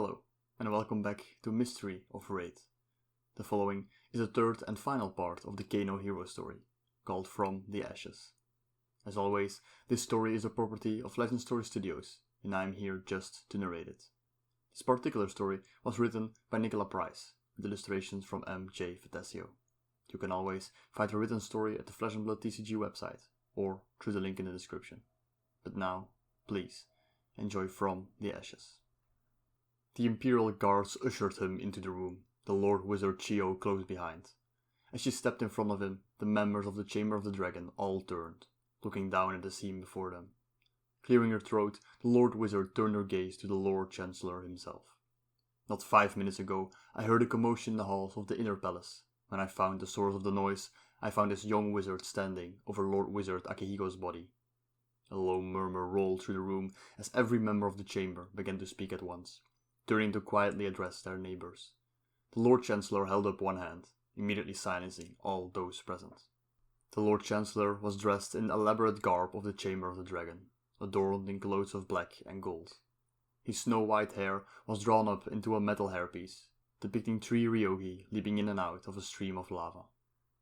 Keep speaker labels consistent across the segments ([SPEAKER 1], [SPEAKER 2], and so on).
[SPEAKER 1] Hello, and welcome back to Mystery of Raid. The following is the third and final part of the Kano hero story, called From the Ashes. As always, this story is a property of Legend Story Studios, and I am here just to narrate it. This particular story was written by Nicola Price, with illustrations from M.J. Fatesio. You can always find the written story at the Flesh and Blood TCG website, or through the link in the description. But now, please, enjoy From the Ashes. The Imperial guards ushered him into the room, the Lord Wizard Chio close behind. As she stepped in front of him, the members of the Chamber of the Dragon all turned, looking down at the scene before them. Clearing her throat, the Lord Wizard turned her gaze to the Lord Chancellor himself. Not 5 minutes ago, I heard a commotion in the halls of the inner palace. When I found the source of the noise, I found this young wizard standing over Lord Wizard Akihiko's body. A low murmur rolled through the room as every member of the chamber began to speak at once, turning to quietly address their neighbors. The Lord Chancellor held up one hand, immediately silencing all those present. The Lord Chancellor was dressed in the elaborate garb of the Chamber of the Dragon, adorned in clothes of black and gold. His snow-white hair was drawn up into a metal hairpiece, depicting 3 ryogi leaping in and out of a stream of lava.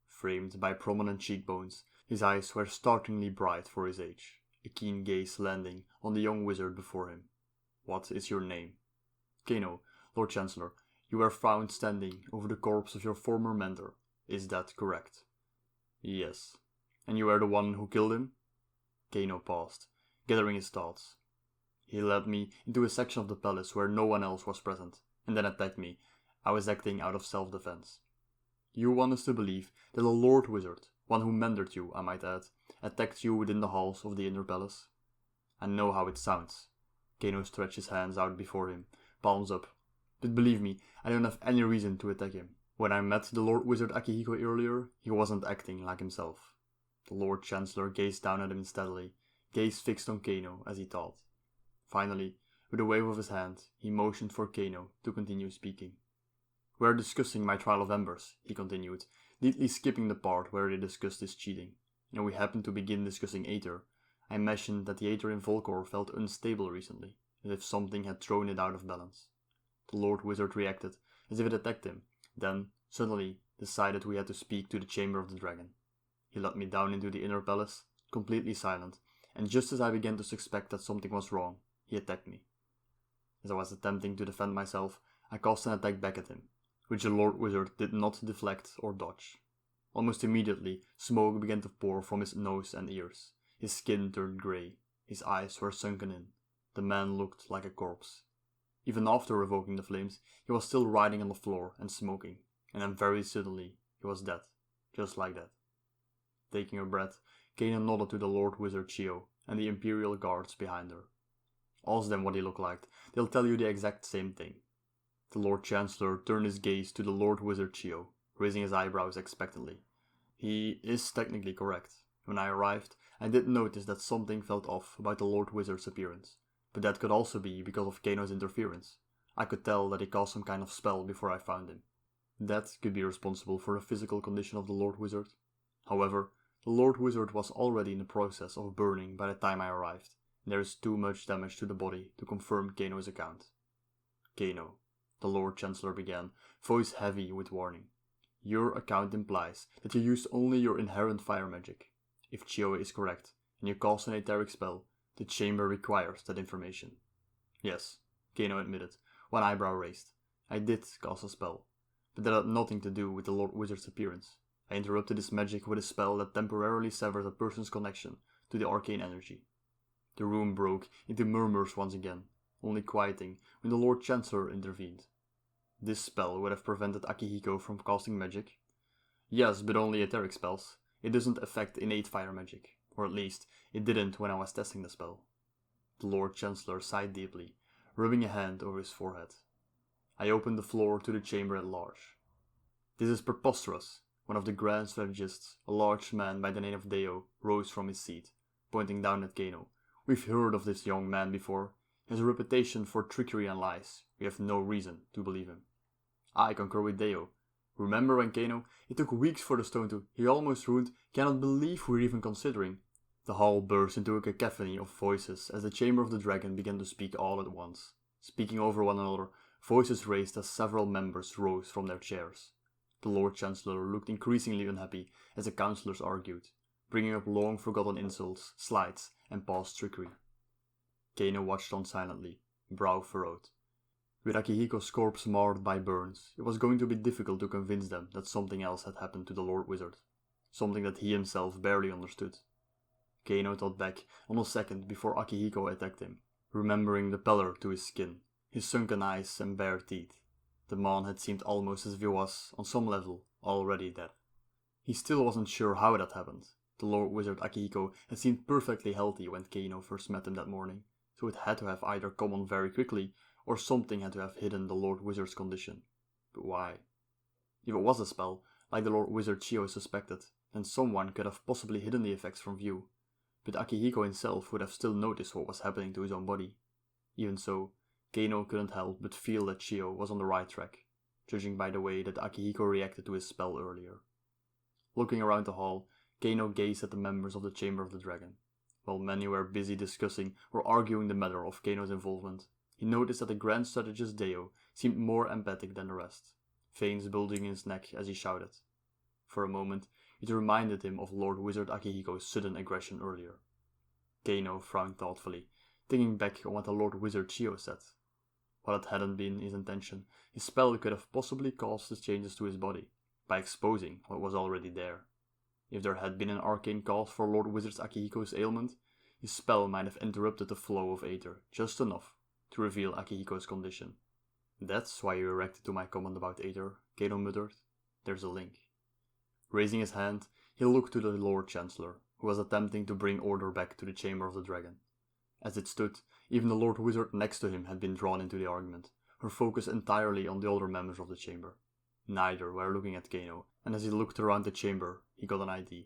[SPEAKER 1] Framed by prominent cheekbones, his eyes were startlingly bright for his age, a keen gaze landing on the young wizard before him. "What is your name?" "Kano, Lord Chancellor, you were found standing over the corpse of your former mentor. Is that correct?" "Yes." "And you were the one who killed him?" Kano paused, gathering his thoughts. "He led me into a section of the palace where no one else was present, and then attacked me. I was acting out of self-defense." "You want us to believe that a Lord Wizard, one who mentored you, I might add, attacked you within the halls of the inner palace?" "I know how it sounds." Kano stretched his hands out before him, palms up. "But believe me, I don't have any reason to attack him. When I met the Lord Wizard Akihiko earlier, he wasn't acting like himself." The Lord Chancellor gazed down at him steadily, gaze fixed on Kano as he thought. Finally, with a wave of his hand, he motioned for Kano to continue speaking. "We're discussing my trial of embers," he continued, neatly skipping the part where they discussed his cheating. "And we happened to begin discussing Aether. I mentioned that the Aether in Volcor felt unstable recently, as if something had thrown it out of balance. The Lord Wizard reacted, as if it attacked him, then, suddenly, decided we had to speak to the Chamber of the Dragon. He led me down into the inner palace, completely silent, and just as I began to suspect that something was wrong, he attacked me. As I was attempting to defend myself, I cast an attack back at him, which the Lord Wizard did not deflect or dodge. Almost immediately, smoke began to pour from his nose and ears. His skin turned grey, his eyes were sunken in. The man looked like a corpse. Even after revoking the flames, he was still writhing on the floor and smoking, and then very suddenly, he was dead, just like that." Taking a breath, Kano nodded to the Lord Wizard Chio and the Imperial guards behind her. "Ask them what he looked like, they'll tell you the exact same thing." The Lord Chancellor turned his gaze to the Lord Wizard Chio, raising his eyebrows expectantly. "He is technically correct. When I arrived, I did notice that something felt off about the Lord Wizard's appearance, but that could also be because of Kano's interference. I could tell that he cast some kind of spell before I found him. That could be responsible for the physical condition of the Lord Wizard. However, the Lord Wizard was already in the process of burning by the time I arrived, and there is too much damage to the body to confirm Kano's account." "Kano," the Lord Chancellor began, voice heavy with warning. "Your account implies that you used only your inherent fire magic. If Chio is correct, and you cast an etheric spell, the chamber requires that information." "Yes," Kano admitted, one eyebrow raised. "I did cast a spell, but that had nothing to do with the Lord Wizard's appearance. I interrupted his magic with a spell that temporarily severs a person's connection to the arcane energy." The room broke into murmurs once again, only quieting when the Lord Chancellor intervened. "This spell would have prevented Akihiko from casting magic?" "Yes, but only etheric spells. It doesn't affect innate fire magic, or at least, it didn't when I was testing the spell." The Lord Chancellor sighed deeply, rubbing a hand over his forehead. I opened the floor to the chamber at large. "This is preposterous." One of the Grand Strategists, a large man by the name of Deo, rose from his seat, pointing down at Kano. "We've heard of this young man before. He has a reputation for trickery and lies. We have no reason to believe him." "I concur with Deo. Remember when Kano? It took weeks for the stone to. He almost ruined. Cannot believe we're even considering." The hall burst into a cacophony of voices as the Chamber of the Dragon began to speak all at once, speaking over one another, Voices raised as several members rose from their chairs. The Lord Chancellor looked increasingly unhappy as the councillors argued, bringing up long-forgotten insults, slights, and past trickery. Kano watched on silently, brow furrowed. With Akihiko's corpse marred by burns, it was going to be difficult to convince them that something else had happened to the Lord Wizard, something that he himself barely understood. Kano thought back on a second before Akihiko attacked him, remembering the pallor to his skin, his sunken eyes and bare teeth. The man had seemed almost as if he was, on some level, already dead. He still wasn't sure how it had happened. The Lord Wizard Akihiko had seemed perfectly healthy when Kano first met him that morning, so it had to have either come on very quickly, or something had to have hidden the Lord Wizard's condition. But why? If it was a spell, like the Lord Wizard Chio suspected, then someone could have possibly hidden the effects from view. But Akihiko himself would have still noticed what was happening to his own body. Even so, Kano couldn't help but feel that Chio was on the right track, judging by the way that Akihiko reacted to his spell earlier. Looking around the hall, Kano gazed at the members of the Chamber of the Dragon. While many were busy discussing or arguing the matter of Kano's involvement, he noticed that the Grand Strategist Deo seemed more emphatic than the rest, veins bulging in his neck as he shouted. For a moment, it reminded him of Lord Wizard Akihiko's sudden aggression earlier. Kano frowned thoughtfully, thinking back on what the Lord Wizard Chio said. While it hadn't been his intention, his spell could have possibly caused the changes to his body, by exposing what was already there. If there had been an arcane cause for Lord Wizard Akihiko's ailment, his spell might have interrupted the flow of aether just enough to reveal Akihiko's condition. That's why you reacted to my comment about aether, Kano muttered. There's a link. Raising his hand, he looked to the Lord Chancellor, who was attempting to bring order back to the Chamber of the Dragon. As it stood, even the Lord Wizard next to him had been drawn into the argument, her focus entirely on the other members of the chamber. Neither were looking at Kano, and as he looked around the chamber, he got an idea.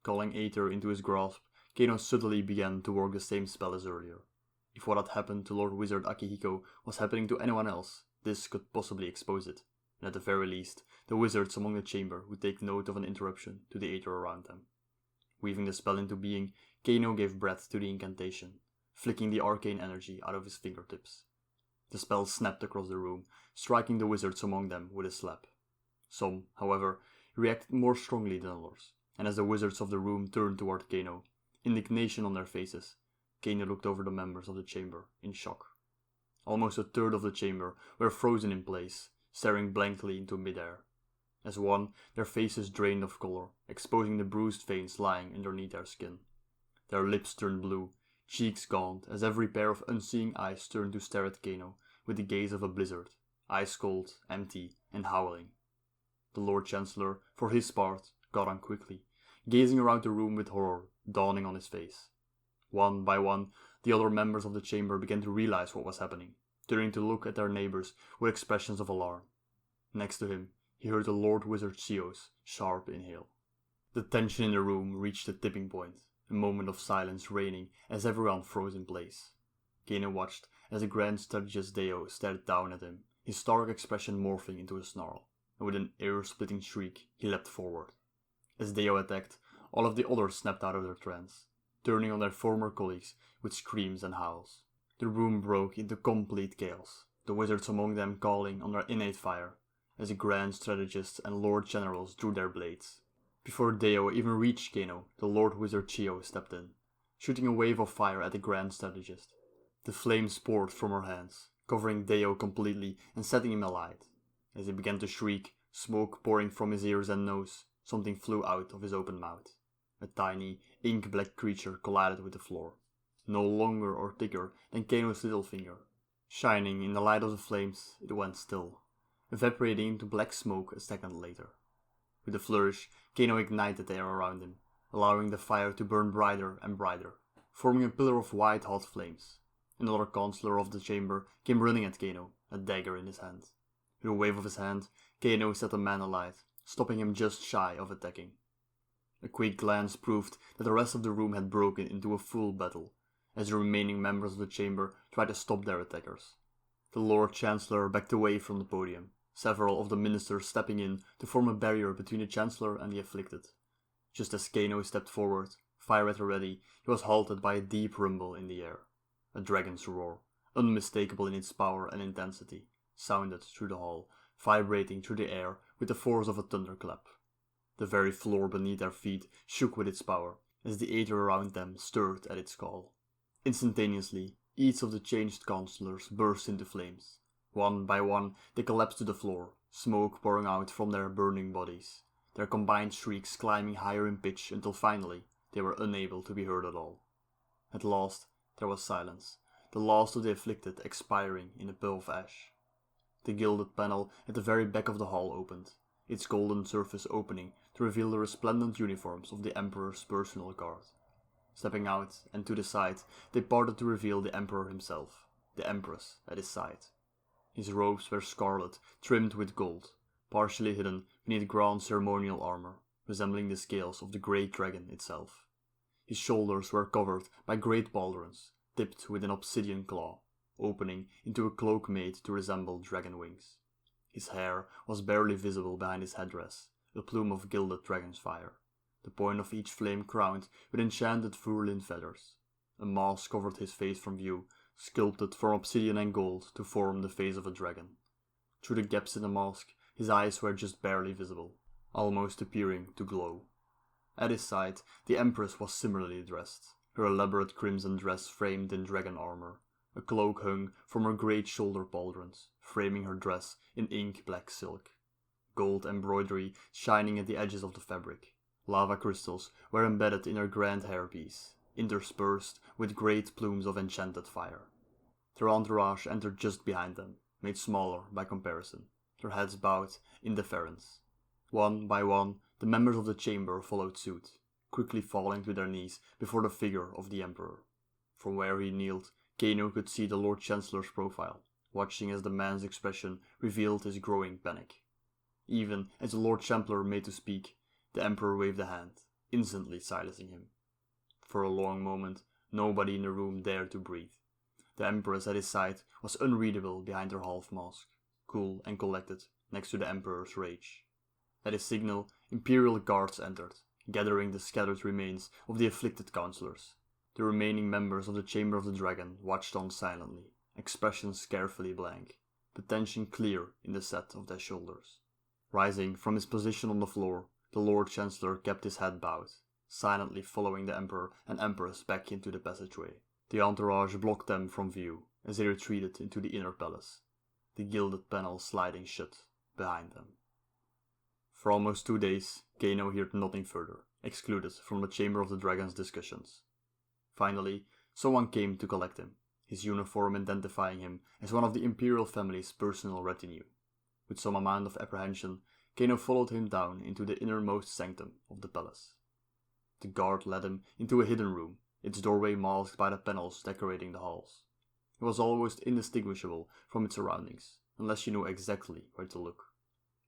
[SPEAKER 1] Calling aether into his grasp, Kano suddenly began to work the same spell as earlier. If what had happened to Lord Wizard Akihiko was happening to anyone else, this could possibly expose it, and at the very least, the wizards among the chamber would take note of an interruption to the aether around them. Weaving the spell into being, Kano gave breath to the incantation, flicking the arcane energy out of his fingertips. The spell snapped across the room, striking the wizards among them with a slap. Some, however, reacted more strongly than others, and as the wizards of the room turned toward Kano, indignation on their faces, Kano looked over the members of the chamber in shock. Almost a third of the chamber were frozen in place, staring blankly into midair. As one, their faces drained of color, exposing the bruised veins lying underneath their skin. Their lips turned blue, cheeks gaunt, as every pair of unseeing eyes turned to stare at Kano with the gaze of a blizzard, ice cold, empty, and howling. The Lord Chancellor, for his part, got on quickly, gazing around the room with horror dawning on his face. One by one, the other members of the chamber began to realize what was happening, turning to look at their neighbors with expressions of alarm. Next to him, he heard the Lord Wizard Chio's sharp inhale. The tension in the room reached a tipping point, a moment of silence reigning as everyone froze in place. Kano watched as the Grand Strategist Deo stared down at him, his stark expression morphing into a snarl, and with an ear-splitting shriek, he leapt forward. As Deo attacked, all of the others snapped out of their trance, turning on their former colleagues with screams and howls. The room broke into complete chaos, the wizards among them calling on their innate fire, as the Grand Strategists and Lord Generals drew their blades. Before Deo even reached Kano, the Lord Wizard Chio stepped in, shooting a wave of fire at the Grand Strategist. The flames poured from her hands, covering Deo completely and setting him alight. As he began to shriek, smoke pouring from his ears and nose, something flew out of his open mouth. A tiny, ink-black creature collided with the floor, no longer or thicker than Kano's little finger. Shining in the light of the flames, it went still, evaporating into black smoke a second later. With a flourish, Kano ignited the air around him, allowing the fire to burn brighter and brighter, forming a pillar of white-hot flames. Another councillor of the chamber came running at Kano, a dagger in his hand. With a wave of his hand, Kano set the man alight, stopping him just shy of attacking. A quick glance proved that the rest of the room had broken into a full battle, as the remaining members of the chamber tried to stop their attackers. The Lord Chancellor backed away from the podium, several of the ministers stepping in to form a barrier between the Chancellor and the afflicted. Just as Kano stepped forward, fire at the ready, he was halted by a deep rumble in the air. A dragon's roar, unmistakable in its power and intensity, sounded through the hall, vibrating through the air with the force of a thunderclap. The very floor beneath their feet shook with its power, as the aether around them stirred at its call. Instantaneously, each of the changed counselors burst into flames. One by one, they collapsed to the floor, smoke pouring out from their burning bodies, their combined shrieks climbing higher in pitch until finally they were unable to be heard at all. At last, there was silence, the last of the afflicted expiring in a puff of ash. The gilded panel at the very back of the hall opened, its golden surface opening to reveal the resplendent uniforms of the Emperor's personal guard. Stepping out and to the side, they parted to reveal the Emperor himself, the Empress at his side. His robes were scarlet, trimmed with gold, partially hidden beneath grand ceremonial armor, resembling the scales of the great dragon itself. His shoulders were covered by great pauldrons, tipped with an obsidian claw, opening into a cloak made to resemble dragon wings. His hair was barely visible behind his headdress, a plume of gilded dragon's fire, the point of each flame crowned with enchanted fur-lined feathers. A mask covered his face from view, sculpted from obsidian and gold to form the face of a dragon. Through the gaps in the mask, his eyes were just barely visible, almost appearing to glow. At his side, the Empress was similarly dressed, her elaborate crimson dress framed in dragon armor. A cloak hung from her great shoulder pauldrons, framing her dress in ink-black silk. Gold embroidery shining at the edges of the fabric. Lava crystals were embedded in her grand hairpiece, interspersed with great plumes of enchanted fire. Their entourage entered just behind them, made smaller by comparison, their heads bowed in deference. One by one, the members of the chamber followed suit, quickly falling to their knees before the figure of the Emperor. From where he kneeled, Kano could see the Lord Chancellor's profile, watching as the man's expression revealed his growing panic. Even as the Lord Chancellor made to speak, the Emperor waved a hand, instantly silencing him. For a long moment, nobody in the room dared to breathe. The Empress at his side was unreadable behind her half mask, cool and collected next to the Emperor's rage. At his signal, Imperial guards entered, gathering the scattered remains of the afflicted councillors. The remaining members of the Chamber of the Dragon watched on silently, expressions carefully blank, but tension clear in the set of their shoulders. Rising from his position on the floor, the Lord Chancellor kept his head bowed, silently following the Emperor and Empress back into the passageway. The entourage blocked them from view as they retreated into the inner palace, the gilded panel sliding shut behind them. For almost 2 days, Kano heard nothing further, excluded from the Chamber of the Dragon's discussions. Finally, someone came to collect him, his uniform identifying him as one of the Imperial family's personal retinue. With some amount of apprehension, Kano followed him down into the innermost sanctum of the palace. The guard led him into a hidden room, its doorway masked by the panels decorating the halls. It was almost indistinguishable from its surroundings, unless you knew exactly where to look.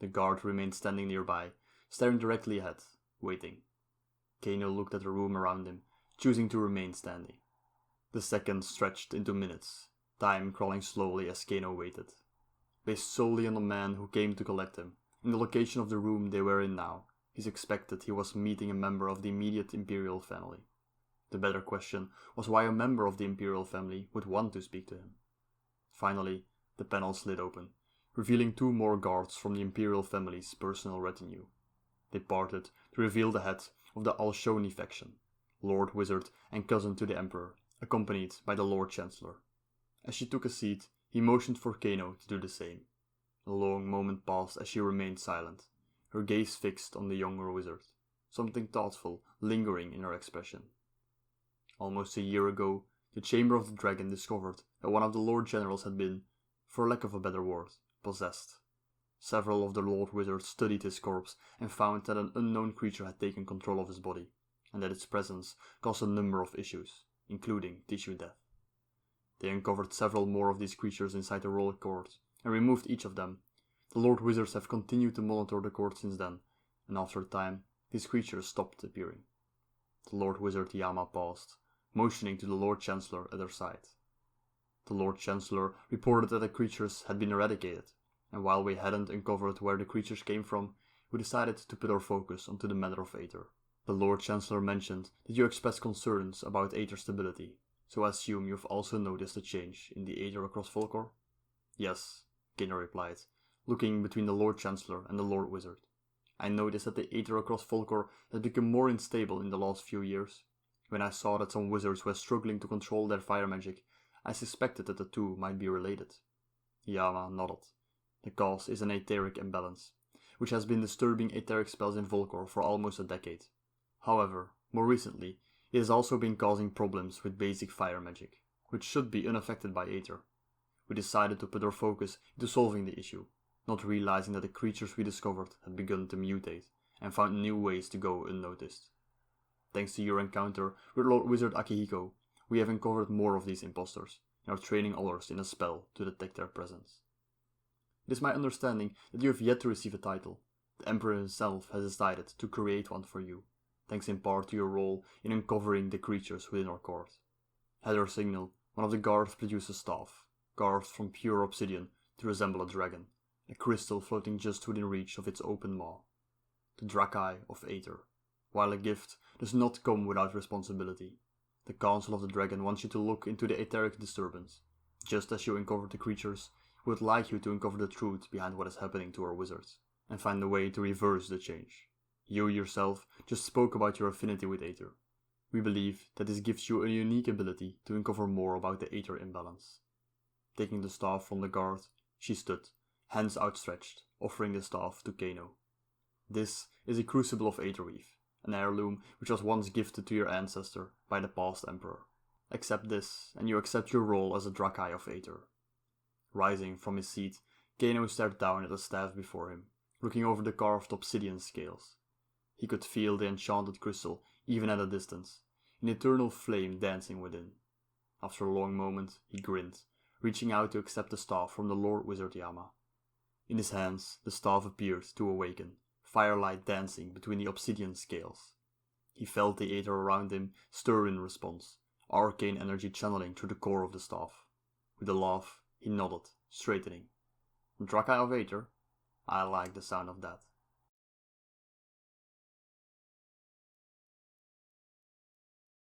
[SPEAKER 1] The guard remained standing nearby, staring directly ahead, waiting. Kano looked at the room around him, choosing to remain standing. The seconds stretched into minutes, time crawling slowly as Kano waited. Based solely on the man who came to collect him, and the location of the room they were in now, he suspected he was meeting a member of the immediate Imperial family. The better question was why a member of the Imperial family would want to speak to him. Finally, the panel slid open, revealing 2 more guards from the Imperial family's personal retinue. They parted to reveal the head of the Alshoni faction, Lord Wizard and cousin to the Emperor, accompanied by the Lord Chancellor. As she took a seat, he motioned for Kano to do the same. A long moment passed as she remained silent, her gaze fixed on the younger wizard, something thoughtful lingering in her expression. Almost a year ago, the Chamber of the Dragon discovered that one of the Lord Generals had been, for lack of a better word, possessed. Several of the Lord Wizards studied his corpse and found that an unknown creature had taken control of his body, and that its presence caused a number of issues, including tissue death. They uncovered several more of these creatures inside the royal court, and removed each of them. The Lord Wizards have continued to monitor the court since then, and after a time, these creatures stopped appearing. The Lord Wizard Yama paused, motioning to the Lord Chancellor at her side. The Lord Chancellor reported that the creatures had been eradicated, and while we hadn't uncovered where the creatures came from, we decided to put our focus onto the matter of Aether. The Lord Chancellor mentioned that you expressed concerns about Aether stability, so I assume you've also noticed a change in the Aether across Volcor? Yes, Kano replied, looking between the Lord Chancellor and the Lord Wizard. I noticed that the Aether across Volcor has become more unstable in the last few years. When I saw that some wizards were struggling to control their fire magic, I suspected that the two might be related. Yama nodded. The cause is an etheric imbalance, which has been disturbing etheric spells in Volcor for almost a decade. However, more recently, it has also been causing problems with basic fire magic, which should be unaffected by Aether. We decided to put our focus into solving the issue, not realizing that the creatures we discovered had begun to mutate and found new ways to go unnoticed. Thanks to your encounter with Lord Wizard Akihiko, we have uncovered more of these impostors and are training others in a spell to detect their presence. It is my understanding that you have yet to receive a title. The Emperor himself has decided to create one for you, thanks in part to your role in uncovering the creatures within our court. At our signal, one of the guards produced a staff, carved from pure obsidian to resemble a dragon, a crystal floating just within reach of its open maw. The Drakai of Aether. While a gift does not come without responsibility, the Council of the Dragon wants you to look into the etheric disturbance. Just as you uncovered the creatures, we would like you to uncover the truth behind what is happening to our wizards, and find a way to reverse the change. You yourself just spoke about your affinity with Aether. We believe that this gives you a unique ability to uncover more about the Aether imbalance. Taking the staff from the guard, she stood, hands outstretched, offering the staff to Kano. This is a crucible of Aetherweave, an heirloom which was once gifted to your ancestor by the past emperor. Accept this, and you accept your role as a Drakai of Aether. Rising from his seat, Kano stared down at the staff before him, looking over the carved obsidian scales. He could feel the enchanted crystal even at a distance, an eternal flame dancing within. After a long moment, he grinned, reaching out to accept the staff from the Lord Wizard Yama. In his hands, the staff appeared to awaken, firelight dancing between the obsidian scales. He felt the Aether around him stir in response, arcane energy channeling through the core of the staff. With a laugh, he nodded, straightening. Drakai of Aether? I like the sound of that.